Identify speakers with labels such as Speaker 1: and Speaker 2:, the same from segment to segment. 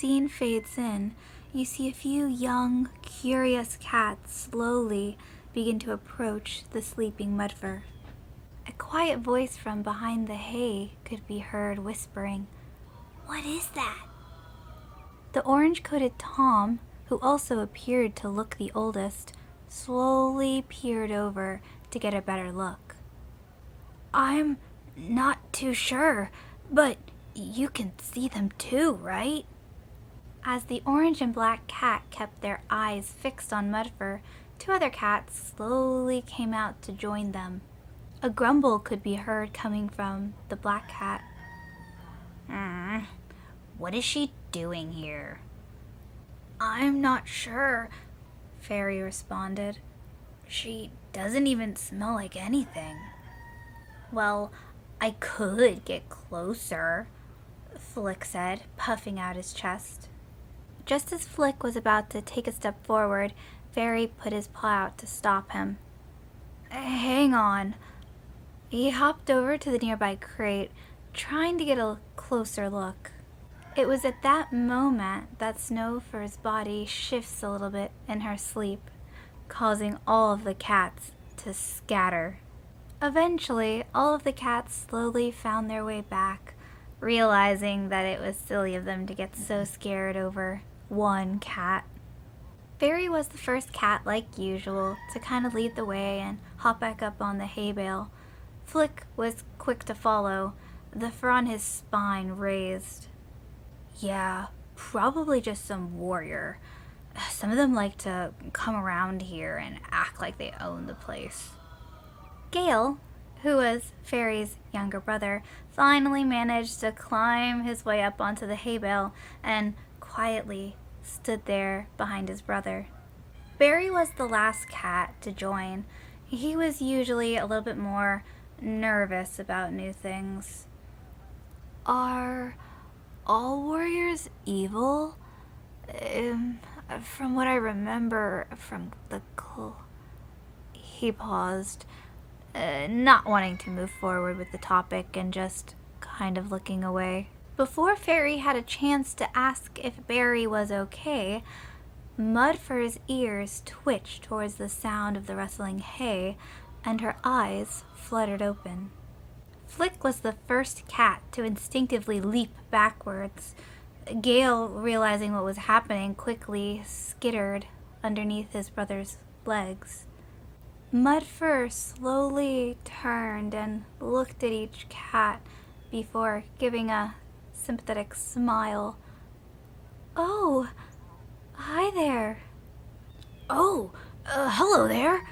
Speaker 1: scene fades in, you see a few young, curious cats slowly begin to approach the sleeping Mudfur. A quiet voice from behind the hay could be heard whispering, "What is that?" The orange-coated Tom, who also appeared to look the oldest, slowly peered over to get a better look. "I'm not too sure, but you can see them too, right?" As the orange and black cat kept their eyes fixed on Mudfur, two other cats slowly came out to join them. A grumble could be heard coming from the black cat.
Speaker 2: What is she doing here?"
Speaker 1: "I'm not sure," Fairy responded. "She doesn't even smell like anything."
Speaker 2: "Well, I could get closer," Flick said, puffing out his chest.
Speaker 1: Just as Flick was about to take a step forward, Fairy put his paw out to stop him. "Hang on." He hopped over to the nearby crate, trying to get a closer look. It was at that moment that Snowfur's body shifts a little bit in her sleep, causing all of the cats to scatter. Eventually, all of the cats slowly found their way back, realizing that it was silly of them to get so scared over one cat. Fairy was the first cat, like usual, to kind of lead the way and hop back up on the hay bale. Flick was quick to follow, the fur on his spine raised.
Speaker 2: "Yeah, probably just some warrior. Some of them like to come around here and act like they own the place."
Speaker 1: Gale, who was Fairy's younger brother, finally managed to climb his way up onto the hay bale and quietly stood there behind his brother. Barry was the last cat to join. He was usually a little bit more nervous about new things. "Are all warriors evil? From what I remember from the He paused, not wanting to move forward with the topic and just kind of looking away. Before Fairy had a chance to ask if Barry was okay, Mudfur's ears twitched towards the sound of the rustling hay, and her eyes fluttered open. Flick was the first cat to instinctively leap backwards. Gale, realizing what was happening, quickly skittered underneath his brother's legs. Mudfur slowly turned and looked at each cat before giving a sympathetic smile. "Oh, hi there."
Speaker 2: "Oh, hello there,"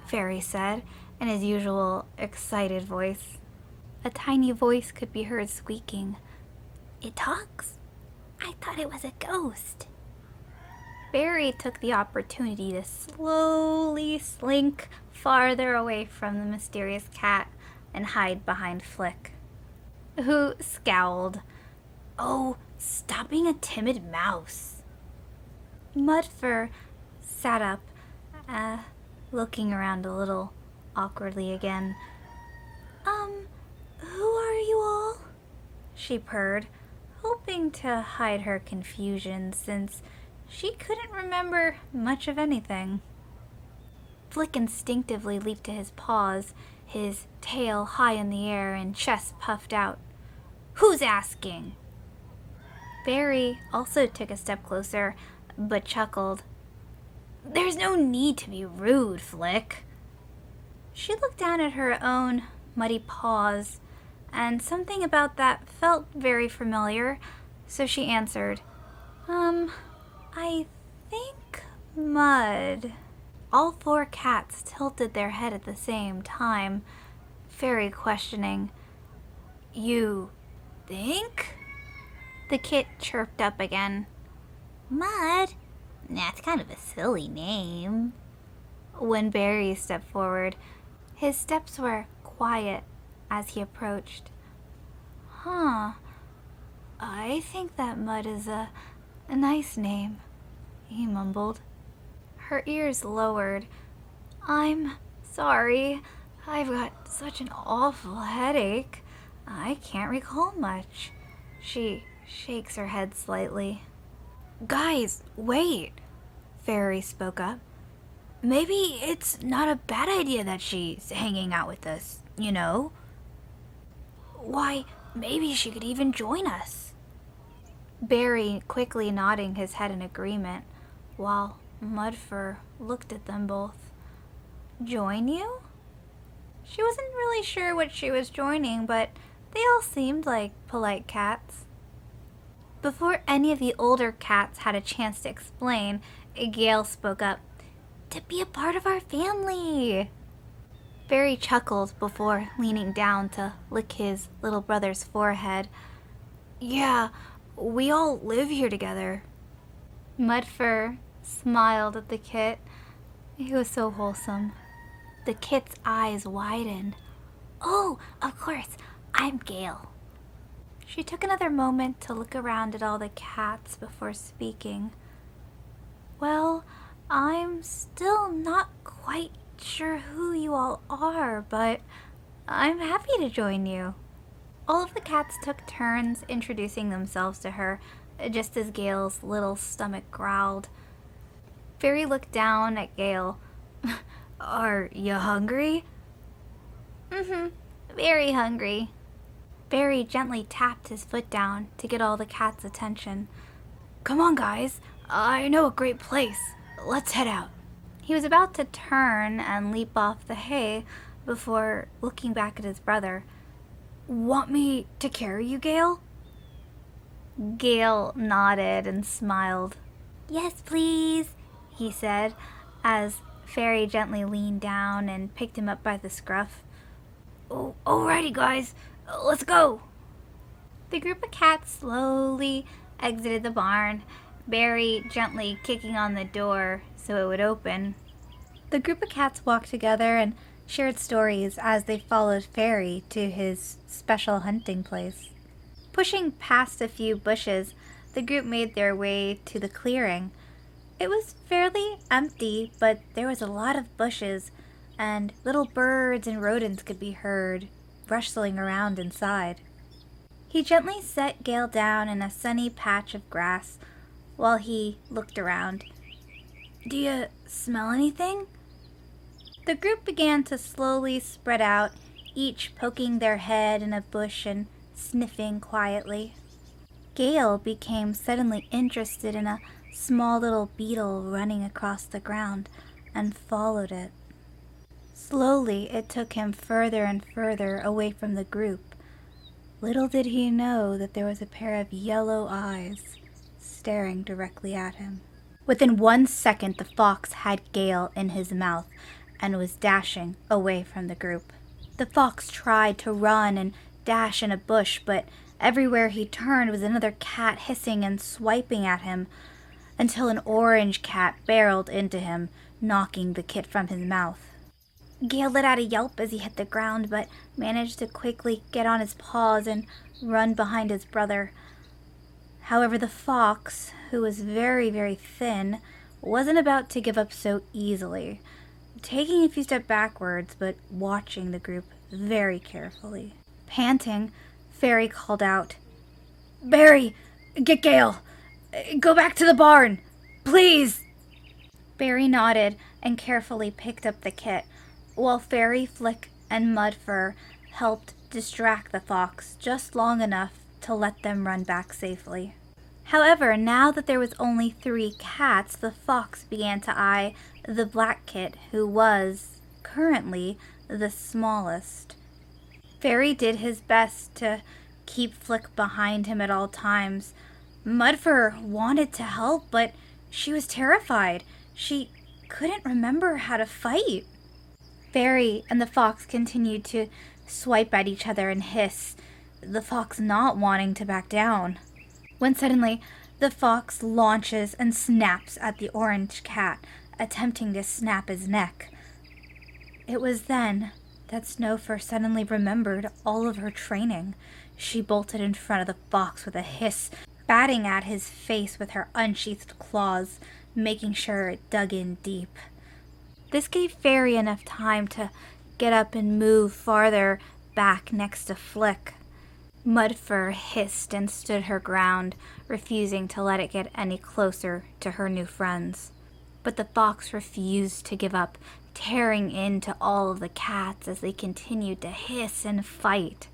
Speaker 1: Fairy said in his usual excited voice. A tiny voice could be heard squeaking.
Speaker 2: "It talks? I thought it was a ghost."
Speaker 1: Barry took the opportunity to slowly slink farther away from the mysterious cat and hide behind Flick, who scowled.
Speaker 2: "Oh, stop being a timid mouse."
Speaker 1: Mudfur sat up, looking around a little awkwardly again. Who are you all?" she purred, hoping to hide her confusion since she couldn't remember much of anything. Flick instinctively leaped to his paws, his tail high in the air and chest puffed out.
Speaker 2: "Who's asking?"
Speaker 1: Barry also took a step closer, but chuckled.
Speaker 2: "There's no need to be rude, Flick."
Speaker 1: She looked down at her own muddy paws, and something about that felt very familiar, so she answered, I think mud." All four cats tilted their head at the same time, Fairy questioning. "You think?" The kit chirped up again.
Speaker 2: "Mud? That's kind of a silly name."
Speaker 1: When Barry stepped forward, his steps were quiet as he approached. I think that Mud is a nice name," he mumbled. Her ears lowered. "I'm sorry. I've got such an awful headache. I can't recall much." She shakes her head slightly.
Speaker 2: Guys, wait, Fairy spoke up. Maybe it's not a bad idea that she's hanging out with us, you know? Why, maybe she could even join us. Barry quickly nodding his head in agreement, while Mudfur looked at them both. Join you? She wasn't really sure what she was joining, but they all seemed like polite cats. Before any of the older cats had a chance to explain, Gale spoke up. To be a part of our family. Barry chuckled before leaning down to lick his little brother's forehead. Yeah, we all live here together. Mudfur smiled at the kit. He was so wholesome. The kit's eyes widened. Oh, of course, I'm Gale. She took another moment to look around at all the cats before speaking. Well, I'm still not quite sure who you all are, but I'm happy to join you. All of the cats took turns introducing themselves to her, just as Gale's little stomach growled. Fairy looked down at Gale. Are you hungry? Very hungry. Barry gently tapped his foot down to get all the cats' attention. Come on, guys. I know a great place. Let's head out. He was about to turn and leap off the hay before looking back at his brother. Want me to carry you, Gale? Gale nodded and smiled. Yes, please, he said, as Fairy gently leaned down and picked him up by the scruff. Oh, alrighty, guys. Let's go. The group of cats slowly exited the barn, Barry gently kicking on the door so it would open. The group of cats walked together and shared stories as they followed Fairy to his special hunting place. Pushing past a few bushes, the group made their way to the clearing. It was fairly empty, but there was a lot of bushes, and little birds and rodents could be heard rustling around inside. He gently set Gale down in a sunny patch of grass while he looked around. Do you smell anything? The group began to slowly spread out, each poking their head in a bush and sniffing quietly. Gale became suddenly interested in a small little beetle running across the ground and followed it. Slowly, it took him further and further away from the group. Little did he know that there was a pair of yellow eyes staring directly at him. Within 1 second, the fox had Gale in his mouth and was dashing away from the group. The fox tried to run and dash in a bush, but everywhere he turned was another cat hissing and swiping at him, until an orange cat barreled into him, knocking the kit from his mouth. Gale let out a yelp as he hit the ground, but managed to quickly get on his paws and run behind his brother. However, the fox, who was very, very thin, wasn't about to give up so easily, taking a few steps backwards, but watching the group very carefully. Panting, Fairy called out, Barry, get Gale! Go back to the barn! Please! Barry nodded and carefully picked up the kit, while Fairy, Flick, and Mudfur helped distract the fox just long enough to let them run back safely. However, now that there was only 3 cats, the fox began to eye the black kit, who was, currently, the smallest. Fairy did his best to keep Flick behind him at all times. Mudfur wanted to help, but she was terrified. She couldn't remember how to fight. Fairy and the fox continued to swipe at each other and hiss, the fox not wanting to back down. When suddenly, the fox launches and snaps at the orange cat, attempting to snap his neck. It was then that Snowfur suddenly remembered all of her training. She bolted in front of the fox with a hiss, batting at his face with her unsheathed claws, making sure it dug in deep. This gave Fairy enough time to get up and move farther back next to Flick. Mudfur hissed and stood her ground, refusing to let it get any closer to her new friends. But the fox refused to give up, tearing into all of the cats as they continued to hiss and fight.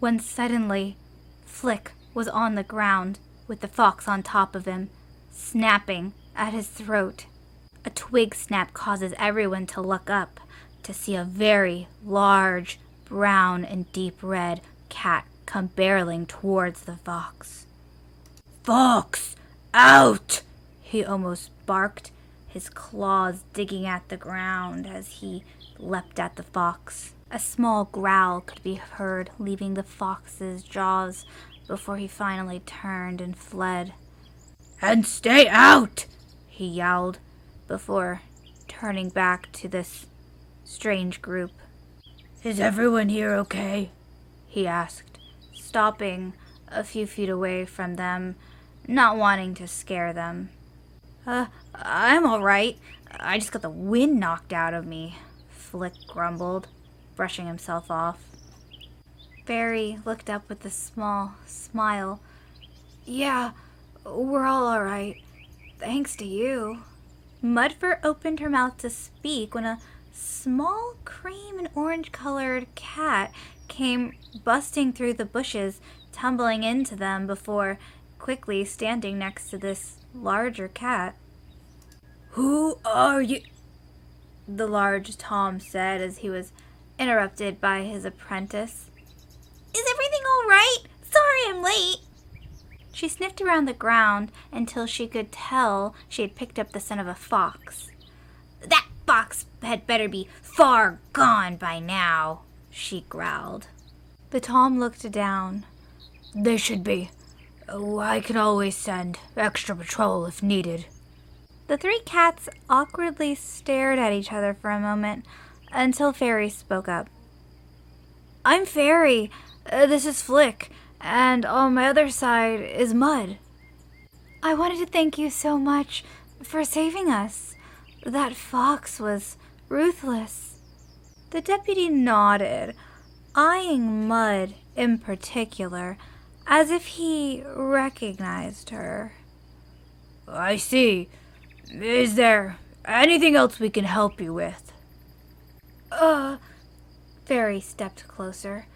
Speaker 2: When suddenly, Flick was on the ground with the fox on top of him, snapping at his throat. A twig snap causes everyone to look up to see a very large, brown and deep red cat come barreling towards the fox. "Fox, out!" he almost barked, his claws digging at the ground as he leapt at the fox. A small growl could be heard leaving the fox's jaws before he finally turned and fled. "And stay out!" he yowled, before turning back to this strange group. "Is everyone here okay?" he asked, stopping a few feet away from them, not wanting to scare them. I'm all right. I just got the wind knocked out of me," Flick grumbled, brushing himself off. Barry looked up with a small smile. "Yeah, we're all right. Thanks to you." Mudfur opened her mouth to speak when a small cream and orange-colored cat came busting through the bushes, tumbling into them before quickly standing next to this larger cat. "Who are you?" the large Tom said as he was interrupted by his apprentice. "Is everything all right? Sorry I'm late." She sniffed around the ground until she could tell she had picked up the scent of a fox. "That fox had better be far gone by now," she growled. The Tom looked down. "They should be. I can always send extra patrol if needed." The three cats awkwardly stared at each other for a moment until Fairy spoke up. "I'm Fairy. This is Flick. And on my other side is Mud." "I wanted to thank you so much for saving us. That fox was ruthless." The deputy nodded, eyeing Mud in particular, as if he recognized her. "I see. Is there anything else we can help you with?" Fairy stepped closer.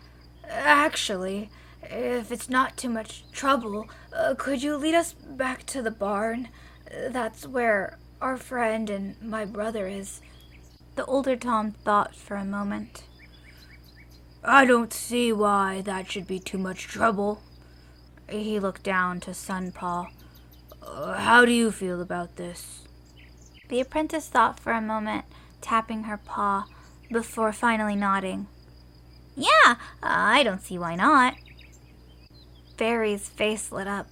Speaker 2: "Actually, if it's not too much trouble, could you lead us back to the barn? That's where our friend and my brother is." The older Tom thought for a moment. "I don't see why that should be too much trouble." He looked down to Sunpaw. "How do you feel about this?" The apprentice thought for a moment, tapping her paw, before finally nodding. "Yeah, I don't see why not." Fairy's face lit up.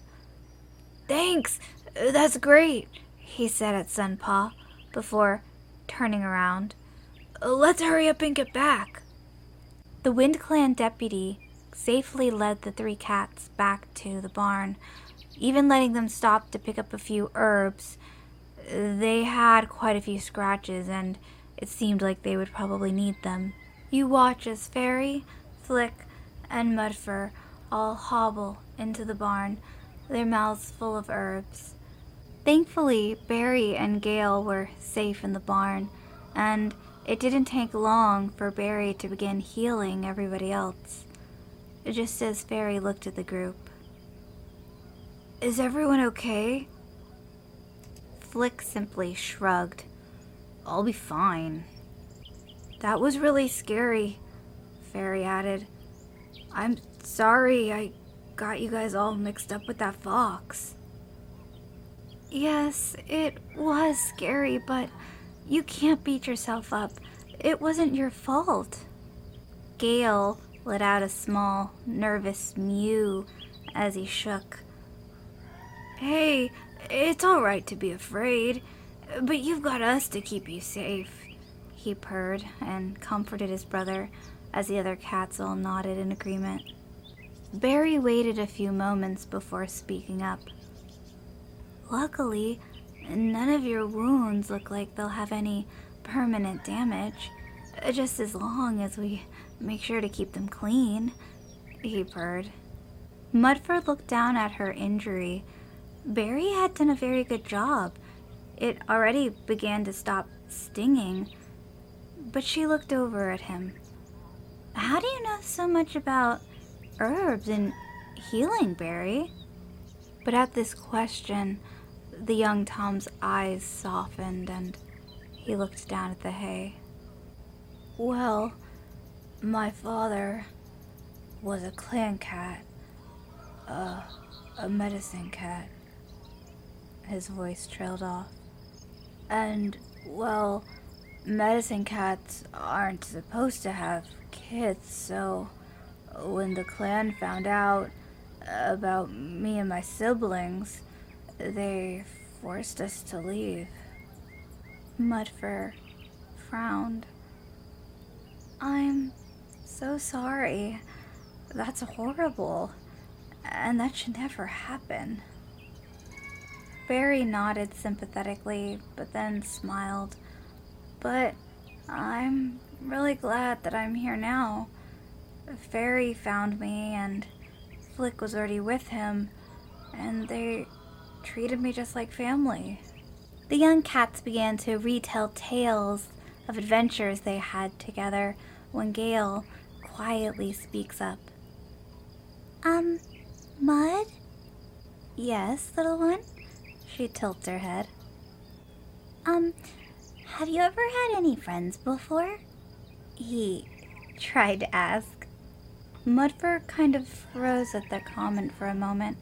Speaker 2: "Thanks, that's great," he said at Sunpaw, before turning around. "Let's hurry up and get back." The Wind Clan deputy safely led the three cats back to the barn, even letting them stop to pick up a few herbs. They had quite a few scratches, and it seemed like they would probably need them. You watch as Fairy, Flick, and Mudfur all hobble into the barn, their mouths full of herbs. Thankfully, Barry and Gale were safe in the barn, and it didn't take long for Barry to begin healing everybody else, just as Fairy looked at the group. "Is everyone okay?" Flick simply shrugged. "I'll be fine." "That was really scary," Fairy added. "I'm sorry I got you guys all mixed up with that fox." "Yes, it was scary, but you can't beat yourself up. It wasn't your fault." Gale let out a small, nervous mew as he shook. "Hey, it's all right to be afraid, but you've got us to keep you safe," he purred and comforted his brother as the other cats all nodded in agreement. Barry waited a few moments before speaking up. "Luckily, none of your wounds look like they'll have any permanent damage, just as long as we make sure to keep them clean," he purred. Mudfur looked down at her injury. Barry had done a very good job. It already began to stop stinging, but she looked over at him. How do you know so much about herbs and healing, Barry? But at this question, the young Tom's eyes softened and he looked down at the hay. Well, my father was a clan cat, a medicine cat. His voice trailed off. And, well, medicine cats aren't supposed to have kids, so when the clan found out about me and my siblings, they forced us to leave. Mudfur frowned. I'm so sorry. That's horrible, and that should never happen. Barry nodded sympathetically, but then smiled. But I'm really glad that I'm here now. Fairy found me, and Flick was already with him, and they treated me just like family. The young cats began to retell tales of adventures they had together when Gale quietly speaks up. Mud? Yes, little one? She tilts her head. Have you ever had any friends before? He tried to ask. Mudfur kind of froze at the comment for a moment.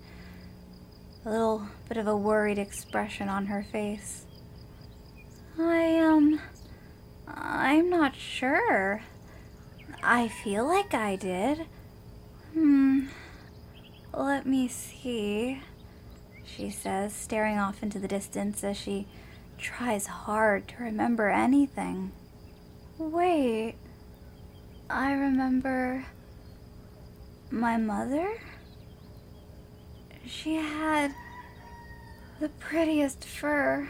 Speaker 2: A little bit of a worried expression on her face. I'm not sure. I feel like I did. Let me see, she says, staring off into the distance as she tries hard to remember anything. Wait, I remember my mother? She had the prettiest fur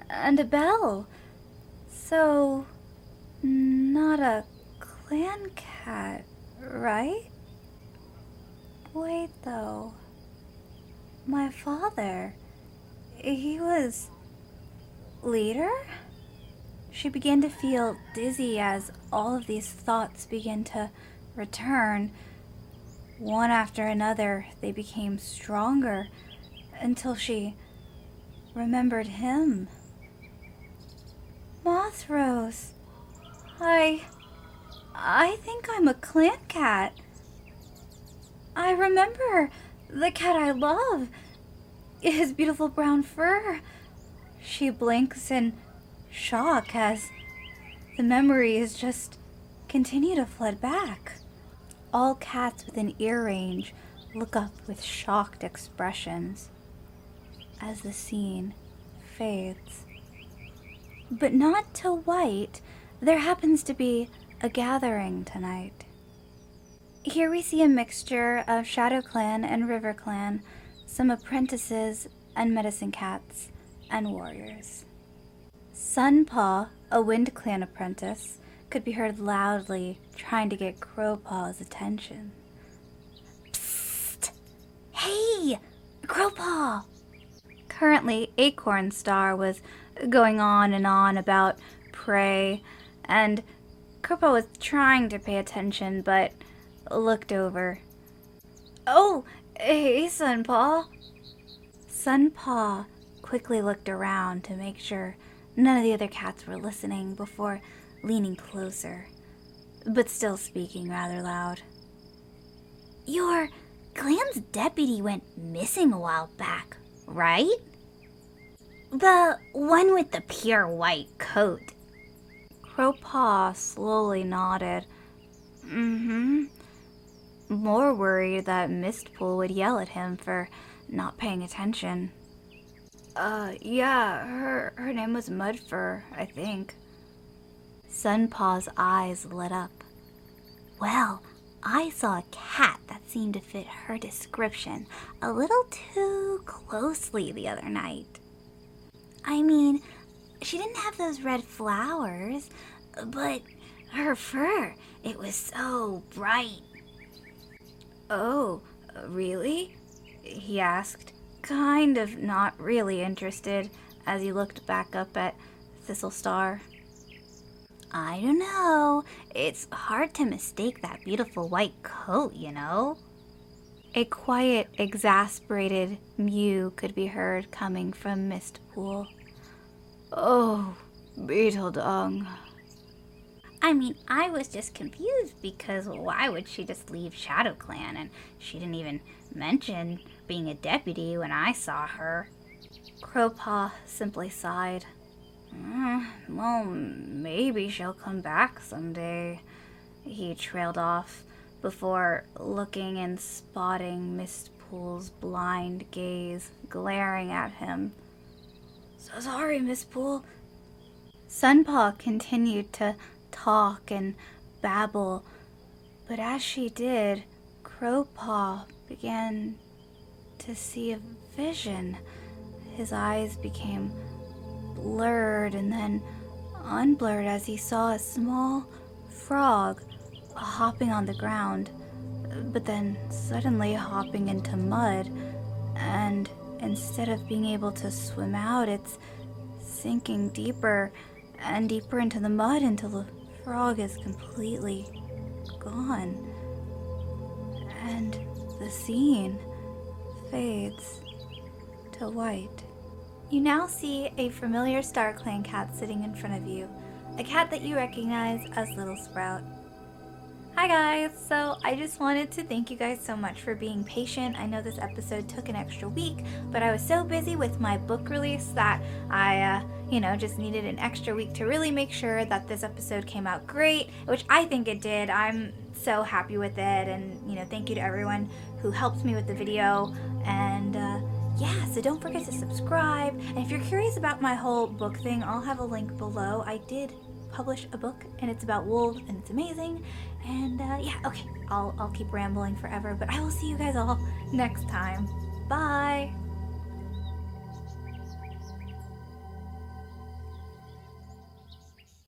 Speaker 2: and a bell. So, not a clan cat, right? Wait, though. My father, he was leader? She began to feel dizzy as all of these thoughts began to return. One after another, they became stronger until she remembered him. Mothrose. I think I'm a clan cat. I remember the cat I love. His beautiful brown fur. She blinks in shock as the memories just continue to flood back. All cats within ear range look up with shocked expressions as the scene fades. But not to white. There happens to be a gathering tonight. Here we see a mixture of Shadow Clan and River Clan, some apprentices and medicine cats, and warriors. Sunpaw, a Wind Clan apprentice, could be heard loudly trying to get Crowpaw's attention. Psst! Hey! Crowpaw! Currently, Acorn Star was going on and on about prey, and Crowpaw was trying to pay attention, but looked over. Oh, hey, Sunpaw. Sunpaw quickly looked around to make sure none of the other cats were listening before leaning closer, but still speaking rather loud. Your clan's deputy went missing a while back, right? The one with the pure white coat. Crowpaw slowly nodded. Mm-hmm. More worried that Mistpool would yell at him for not paying attention. Yeah, her name was Mudfur, I think. Sunpaw's eyes lit up. Well, I saw a cat that seemed to fit her description a little too closely the other night. I mean, she didn't have those red flowers, but her fur, it was so bright. Oh, Really? He asked, kind of not really interested as he looked back up at Thistlestar. I don't know. It's hard to mistake that beautiful white coat, you know? A quiet, exasperated mew could be heard coming from Mistpool. Oh, beetle dung. I mean, I was just confused because why would she just leave ShadowClan? And she didn't even mention being a deputy when I saw her. Crowpaw simply sighed. Well, maybe she'll come back someday. He trailed off before looking and spotting Mistpool's blind gaze glaring at him. So sorry, Mistpool. Sunpaw continued to talk and babble, but as she did, Crowpaw began to see a vision. His eyes became blurred and then unblurred as he saw a small frog hopping on the ground, but then suddenly hopping into mud, and instead of being able to swim out, it's sinking deeper and deeper into the mud until the frog is completely gone. And the scene fades to white. You now see a familiar Star Clan cat sitting in front of you, a cat that you recognize as Littlesprout. Hi guys! So I just wanted to thank you guys so much for being patient. I know this episode took an extra week, but I was so busy with my book release that I, just needed an extra week to really make sure that this episode came out great, which I think it did. I'm so happy with it, and, thank you to everyone who helped me with the video, and, so don't forget to subscribe. And if you're curious about my whole book thing, I'll have a link below. I did publish a book and it's about wolves and it's amazing. And okay, I'll keep rambling forever, but I will see you guys all next time. Bye.